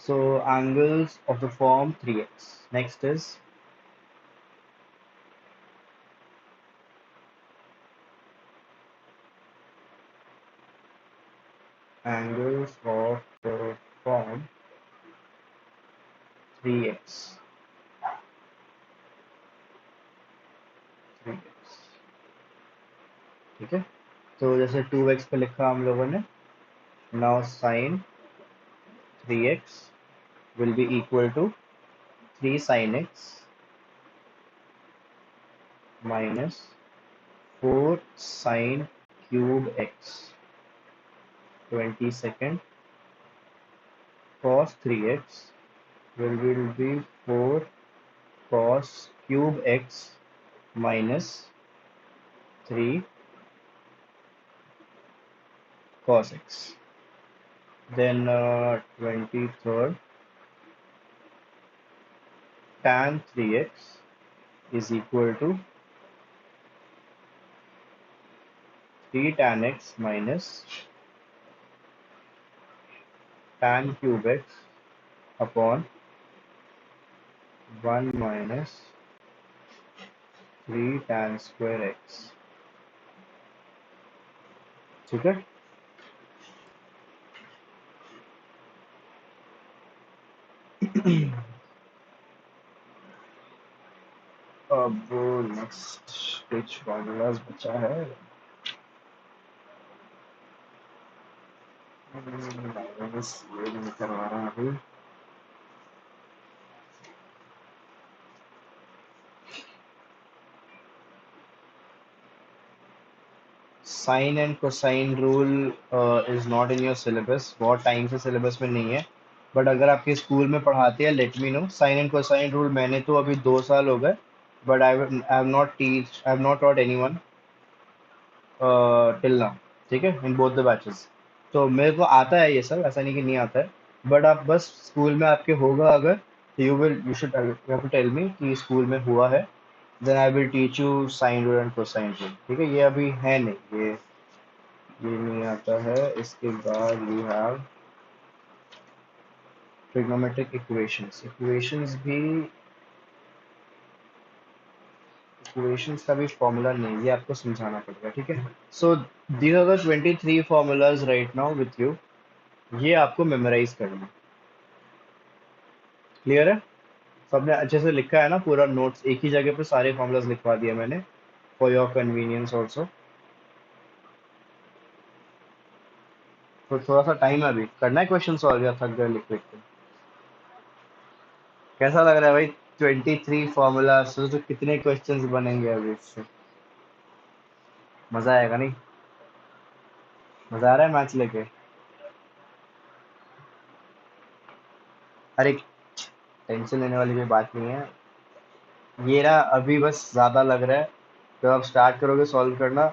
So angles of the form 3x. Next is angles of the form 3x. 3x. ठीक है, तो जैसे 2x पे लिखा हम लोगों ने, now sin 3x will be equal to 3 sin x minus 4 sin cube x 22nd cos 3x will be 4 cos cube x minus 3 cos x. Then 23rd tan 3x is equal to 3 tan x minus tan cube x upon 1 minus 3 tan square x. ठीक है, अब next कुछ formulas बचा है। बस ये नहीं करवा रहा अभी। Sine and cosine rule is not in your syllabus, बहुत टाइम से सिलेबस में नहीं है, बट अगर आपके स्कूल में पढ़ाते हैं let me know. Sine and cosine rule मैंने तो अभी 2 साल हो गए, but I have not taught anyone till now. ठीक है, इन बोथ द बैचेस। तो मेरे को आता है ये सब, ऐसा नहीं कि नहीं आता है, बट आप बस स्कूल में आपके होगा अगर, you should have to tell me कि स्कूल में हुआ है, then I will teach you sine rule and cosine rule. ठीक है, ये अभी है नहीं, ये नहीं आता है। इसके बाद you have trigonometric equations. Equations का भी फॉर्मूला नहीं, ये आपको समझाना पड़ेगा। ठीक है, so these are the 23 formulas right now with you, ये आपको मेमोराइज करना है। क्लियर है? सबने अच्छे से लिखा है ना पूरा नोट्स, एक ही जगह पे सारे फॉर्मूलाज लिखवा दिए मैंने फॉर योर कन्वीनियंस ऑल्सो। तो थोड़ा सा टाइम है, अभी करना है क्वेश्चन सॉल्व या थक गए लिख लिख के? कैसा लग रहा है भाई? 23 फॉर्मूला, सोचो कितने क्वेश्चंस बनेंगे अभी इससे। मजा आएगा नहीं? मजा आ रहा है मैच लेके? अरे टेंशन लेने वाली कोई बात नहीं है, ये ना अभी बस ज्यादा लग रहा है। जब आप स्टार्ट करोगे सॉल्व करना,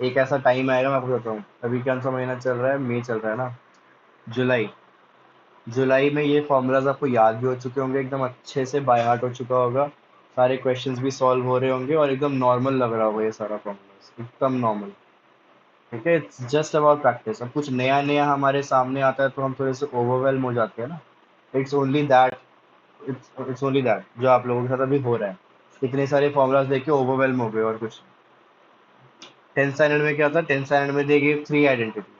एक ऐसा टाइम आएगा, मैं आपको बताऊँ, अभी कौन सा महीना चल रहा है? मई चल रहा है ना, जुलाई। जुलाई में ये फॉर्मूलाज आपको याद भी हो चुके होंगे, एकदम अच्छे से बाय हार्ट हो चुका होगा, सारे क्वेश्चंस भी सॉल्व हो रहे होंगे और एकदम नॉर्मल लग रहा होगा ये सारा फॉर्मूलाज, एकदम नॉर्मल। ठीक है, इट्स जस्ट अबाउट प्रैक्टिस। अब कुछ नया नया हमारे सामने आता है तो हम थोड़े से ओवरवेलम हो जाते हैं ना। It's only that, it's only that जो आप लोगों के साथ अभी हो रहा है। इतने सारे फॉर्मूलाज देख के ओवरवेलम हो गए और कुछ। 10th स्टैंडर्ड में क्या था, 10th स्टैंडर्ड में दे गिव 3 आइडेंटिटीज।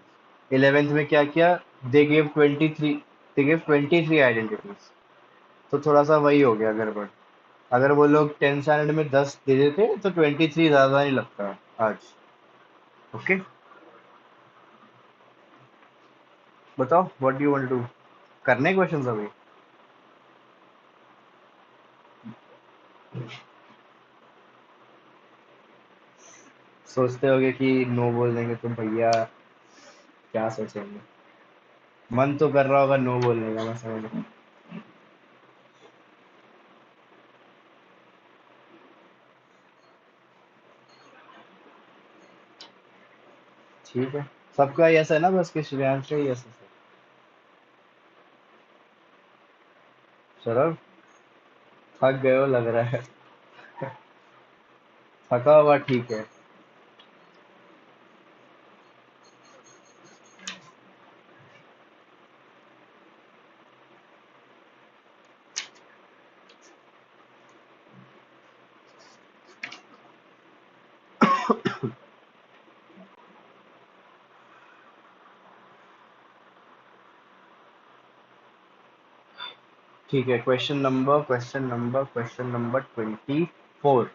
11th में क्या किया, they give 23, they give 23 identities. तो थोड़ा सा वही हो गया गड़बड़। अगर वो लोग 10th स्टैंडर्ड में 10 दे देते तो 23 ज्यादा नहीं लगता आज। ओके, बताओ what do you want to do, करने क्वेश्चंस अभी? सोचते होगे कि नो बोल देंगे तो भैया क्या सोचेंगे। मन तो कर रहा होगा नो बोलने का, मैं समझ रहा हूँ। ठीक है, सबका ही ऐसा है ना, बस कि श्रेयांश का ही ऐसा है। सौरभ, थक गए हो लग रहा है। थका हुआ ठीक है। ठीक है, क्वेश्चन नंबर 24।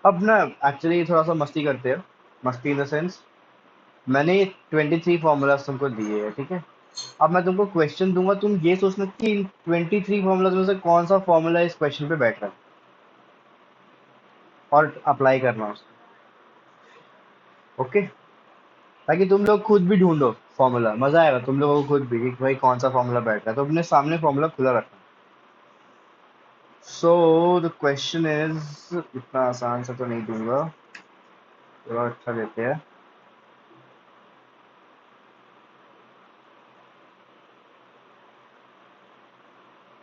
अब ना एक्चुअली थोड़ा सा मस्ती करते हैं। मस्ती इन द सेंस, मैंने 23 फॉर्मूलाज तुमको दिए हैं, ठीक है। अब मैं तुमको क्वेश्चन दूंगा, तुम ये सोचना कि इन 23 फॉर्मूलाज में से कौन सा फॉर्मूला इस क्वेश्चन पे बैठ रहा है और अप्लाई करना उसको। ओके, ताकि तुम लोग खुद भी ढूंढो फॉर्मूला, मजा आएगा तुम लोगों को खुद भी कि भाई कौन सा फॉर्मूला बैठ रहा है, तो अपने सामने फॉर्मूला खुला रखना। सो द क्वेश्चन इज, इतना आसान सा तो नहीं दूंगा, थोड़ा अच्छा देते हैं।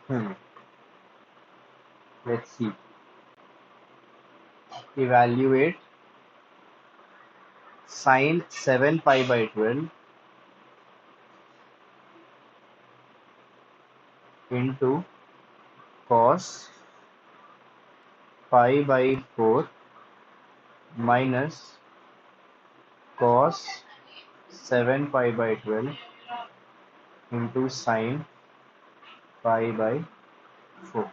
Hmm, let's see. Evaluate sin 7 pi by 12 into cos pi by 4 minus cos 7 pi by 12 into sin pi by 4।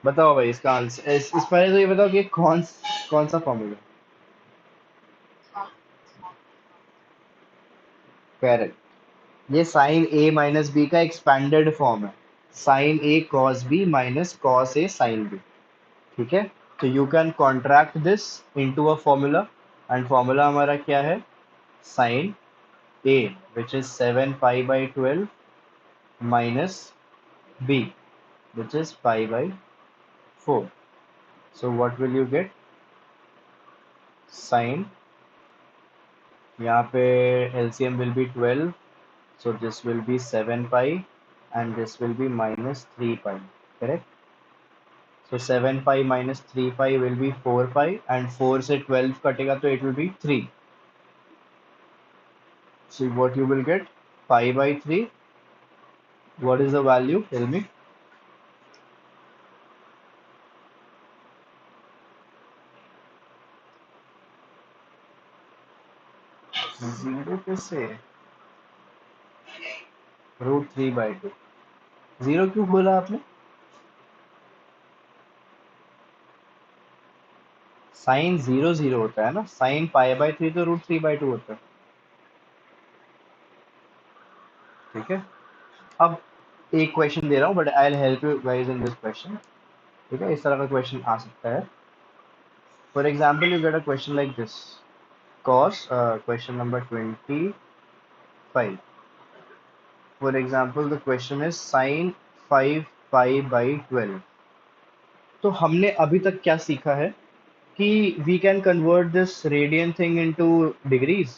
बताओ भाई इसका आंसर, इस पहले तो ये बताओ कि कौन कौन सा फॉर्मूला। करेक्ट, ये साइन ए माइनस बी का एक्सपैंडेड फॉर्म है। Sign A cos B minus cos A sine B. ठीक है, तो you can contract this into a formula, and formula हमारा क्या है, sign a, which is 7 pi by 12 minus b, which is pi by 4. So what will you get? Sine, यहाँ पे LCM will be 12, so this will be 7 pi and this will be minus 3 pi, correct? So 7 pi minus 3 pi will be 4 pi, and 4 से 12 कटेगा तो it will be 3. So what you will get? Pi by 3. What is the value? Tell me. 0 कैसे? √3/2। Zero क्यों बोला आपने? Sign 0 0 होता है ना, साइन π/3 तो √3/2 होता है। ठीक है, अब एक क्वेश्चन दे रहा हूँ, but I will help you guys in this question. ठीक है, इस तरह का क्वेश्चन आ सकता है। For example you get a question like this, cos, question number 25। For example the question is sine 5 pi by 12 तो हमने अभी तक क्या सीखा है कि we can convert this radian thing into degrees,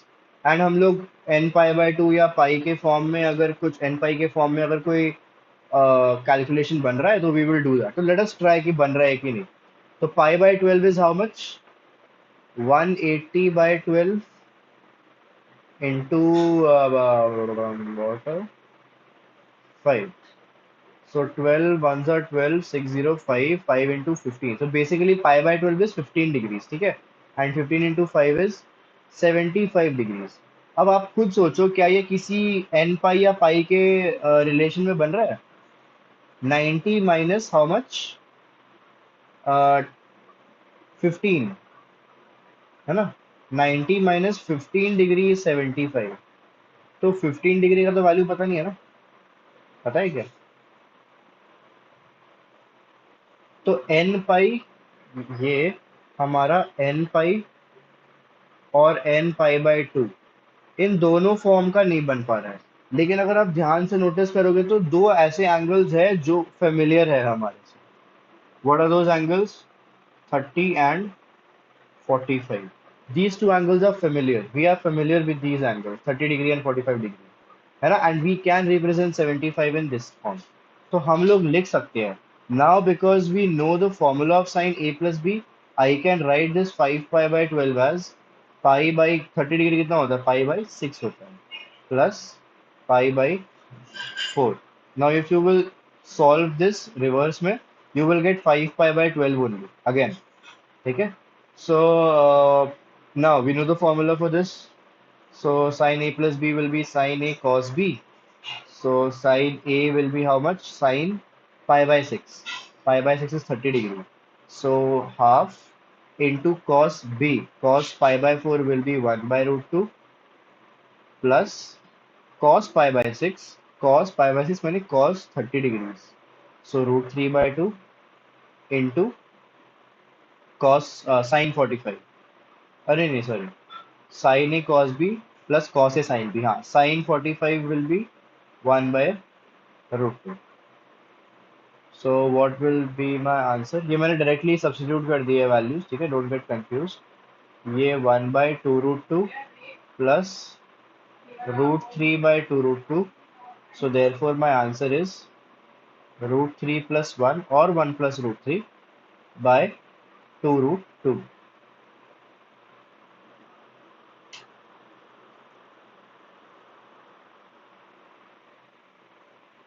and हम लोग एन पाई बाय टू या पाई के फॉर्म में, अगर कुछ एन पाई के फॉर्म में अगर कोई कैलकुलेशन बन रहा है तो वी विल डू दैट। तो लेट अस ट्राई कि बन रहा है कि नहीं। तो pi by 12 is how much? 180 by 12 into what 5। So 12 ones are 12, 605, 5 into 15. So basically pi by 12 is 15 degrees, ठीक है? And 15 into 5 is 75 degrees. अब आप खुद सोचो, क्या ये किसी n पाई या पाई के रिलेशन में बन रहा है? 90 माइनस हाउ मच? 15, है ना? 90 माइनस 15 डिग्री इज 75। तो 15 डिग्री का तो वैल्यू पता नहीं है ना? पता है क्या? तो n पाई, ये हमारा n पाई और एन पाई बाय टू, इन दोनों फॉर्म का नहीं बन पा रहा है। लेकिन अगर आप ध्यान से नोटिस करोगे तो दो ऐसे एंगल्स है जो फेमिलियर है हमारे से। What are those angles? 30 and 45। These two angles are familiar. We are familiar with these angles, 30 degree and 45 degree, है ना? And we can represent 75 in this form. तो हम लोग लिख सकते हैं now, because we know the formula of sin a plus b, I can write this 5 pi by 12 as pi by 30 degree कितना होता है? pi by 6 होता है, plus pi by 4। Now if you will solve this reverse में, you will get 5 pi by 12 only again, ठीक है? So now we know the formula for this. So sin a plus b will be sin a cos b. So sin A will be how much? Sin pi by 6. Pi by 6 is 30 degree. So half into cos B. Cos pi by 4 will be 1 by root 2 plus cos pi by 6. Cos pi by 6 means cos 30 degrees. So root 3 by 2 into cos sin 45. अरे नहीं, sorry. Sin A cos B plus cos A sin B. हाँ, sin 45 will be 1 by root 2. So what will be my answer? ये मैंने directly substitute कर दिए values, ठीक है? Don't get confuse. ये 1/2√2 plus √3/2√2। So therefore my answer is √3 plus 1 और 1 plus √3 bye 2√2।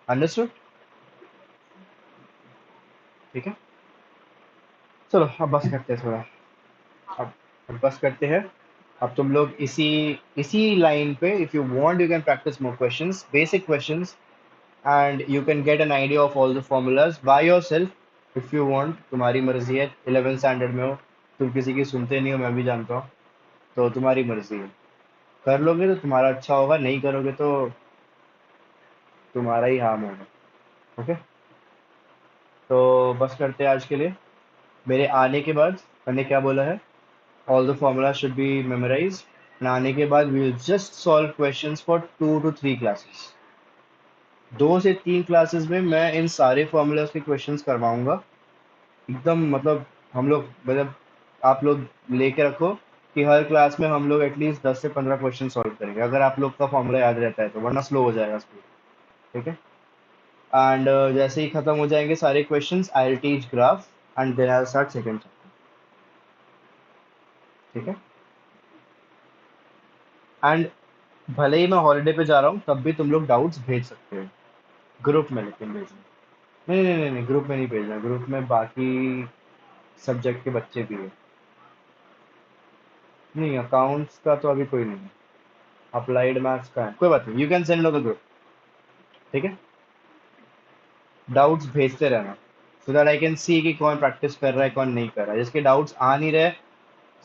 Understood? ठीक है, चलो अब बस करते हैं थोड़ा। अब बस करते हैं। अब तुम लोग इसी इसी लाइन पे, if you want you can practice more questions, basic questions, and you can get an idea of all the formulas by yourself if you want। तुम्हारी मर्जी है, 11th स्टैंडर्ड में हो, तुम किसी की सुनते नहीं हो, मैं भी जानता हूँ। तो तुम्हारी मर्जी है, कर लोगे तो तुम्हारा अच्छा होगा, नहीं करोगे तो तुम्हारा ही हार्म होगा। ओके, तो बस करते हैं आज के लिए। मेरे आने के बाद मैंने क्या बोला है? All the formula should be memorise, and आने के बाद we will just solve questions for 2 to 3 classes. 2 से 3 क्लासेस में मैं इन सारे फॉर्मूलाज के क्वेश्चंस करवाऊंगा एकदम। मतलब हम लोग, मतलब आप लोग लेके रखो कि हर क्लास में हम लोग एटलीस्ट 10 से 15 क्वेश्चन सॉल्व करेंगे, अगर आप लोग का फॉर्मूला याद रहता है तो, वरना स्लो हो जाएगा स्पीड। ठीक है? एंड जैसे ही खत्म हो जाएंगे सारे questions, I will teach graph and then I will start second chapter. ठीक है? एंड भले ही मैं हॉलीडे पे जा रहा हूँ तब भी तुम लोग डाउट्स भेज सकते हो ग्रुप में, लेकिन भेजना। नहीं नहीं नहीं नहीं, ग्रुप में नहीं भेजना, ग्रुप में बाकी सब्जेक्ट के बच्चे भी है। नहीं, अकाउंट्स का तो अभी कोई नहीं है, अप्लाइड मैथ्स का है, कोई बात नहीं, you can send the group. ठीक है? डाउट्स भेजते रहना, so that I can see कि कौन प्रैक्टिस कर रहा है कौन नहीं कर रहा है। जिसके डाउट्स आ नहीं रहे,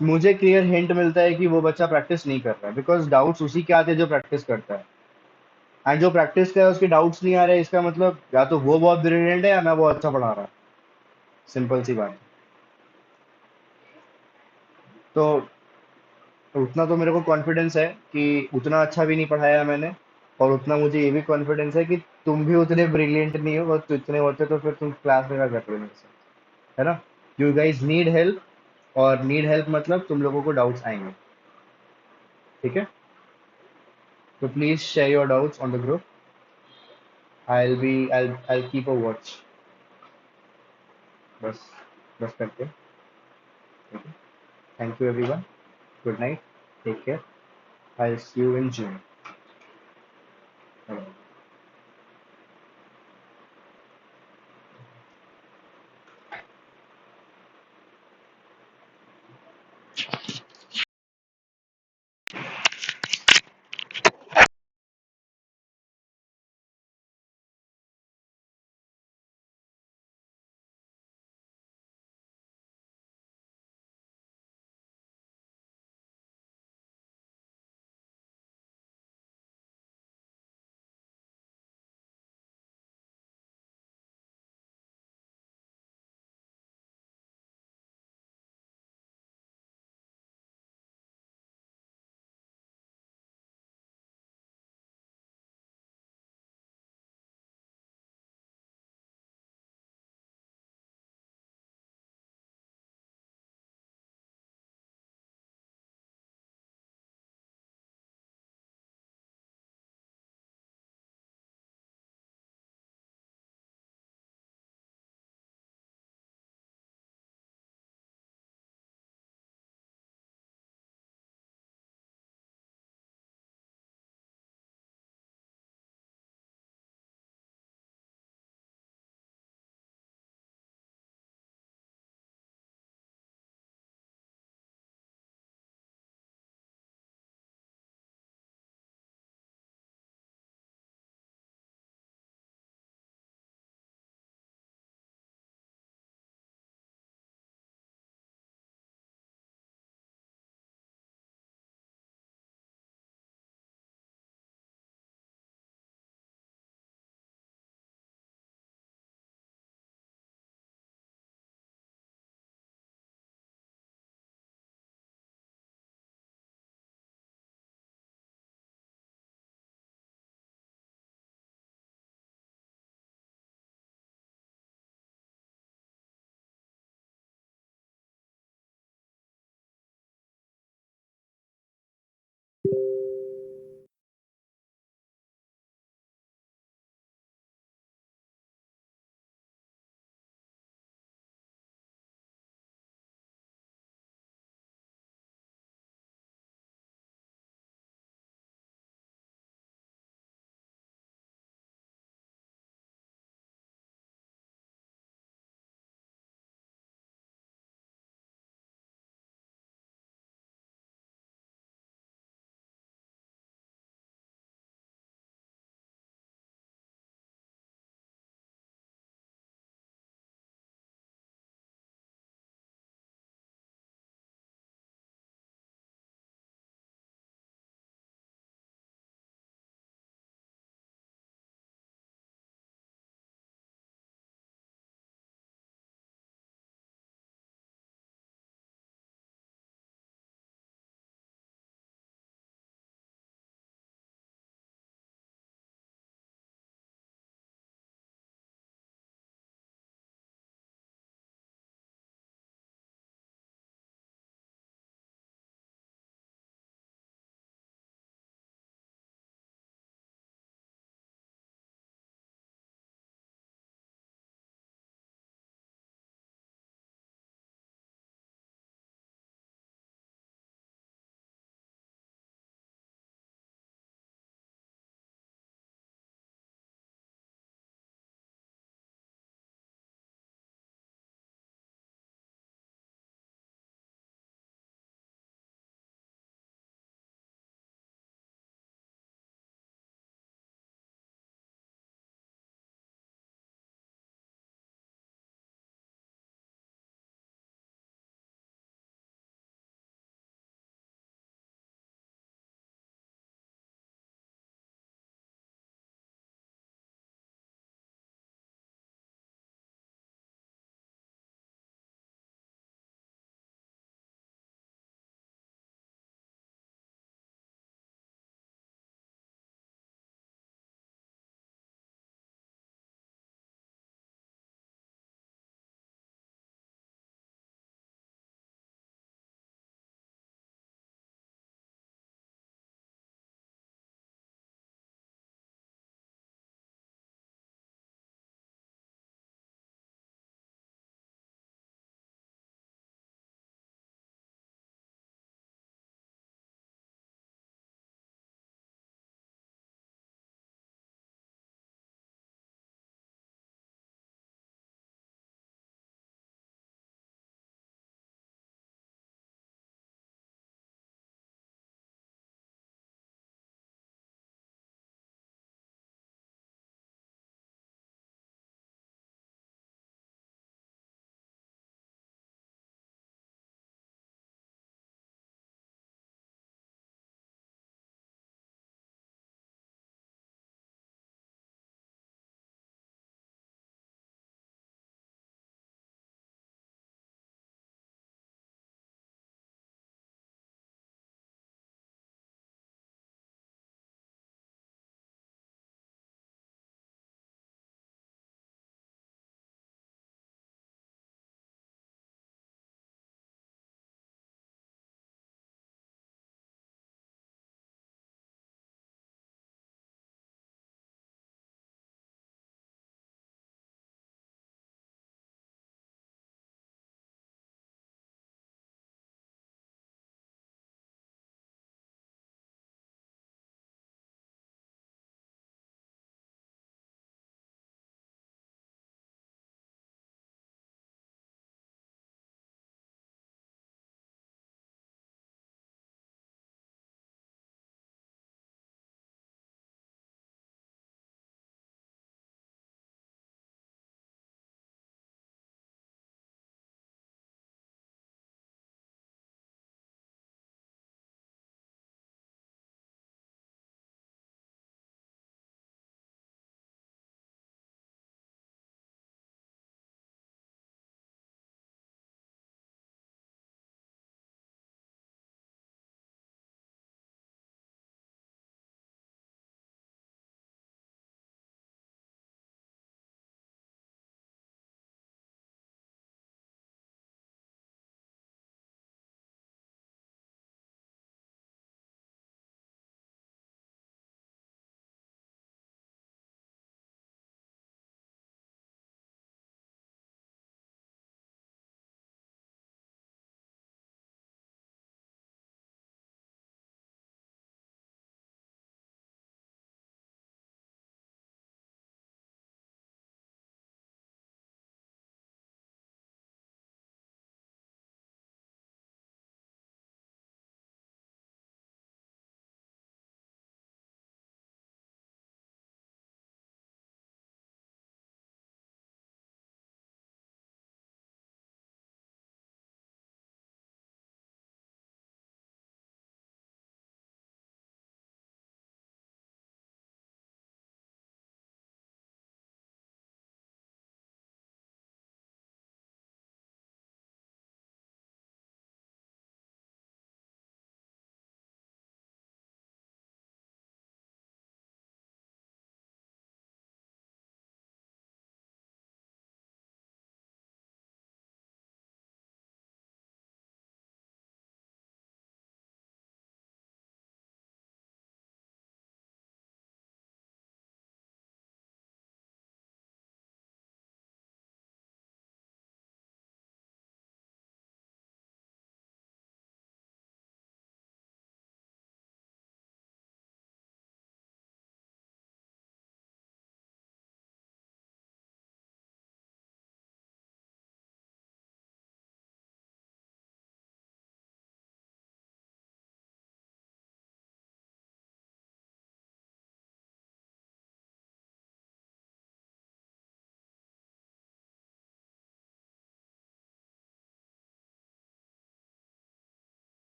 मुझे क्लियर हिंट मिलता है कि वो बच्चा प्रैक्टिस नहीं कर रहा है, बिकॉज डाउट्स उसी के आते हैं जो प्रैक्टिस करता है। एंड जो प्रैक्टिस कर रहा है उसके डाउट्स नहीं आ रहे, इसका मतलब या तो वो बहुत ब्रिलियंट है या मैं बहुत अच्छा पढ़ा रहा हूँ। सिंपल सी बात है। तो उतना तो मेरे को कॉन्फिडेंस है कि उतना अच्छा भी नहीं पढ़ाया मैंने, और उतना मुझे ये भी कॉन्फिडेंस है कि तुम भी उतने ब्रिलियंट नहीं हो, और तो इतने होते तो फिर तुम क्लास में क्या कर रहे हो मेरे साथ, है ना? यू गाइज नीड हेल्प, और नीड हेल्प मतलब तुम लोगों को डाउट्स आएंगे, ठीक है? तो please share your doubts on the group. I'll keep a watch. बस बस करते. Thank you everyone. Good night. Take care. I'll see you in June. Bye.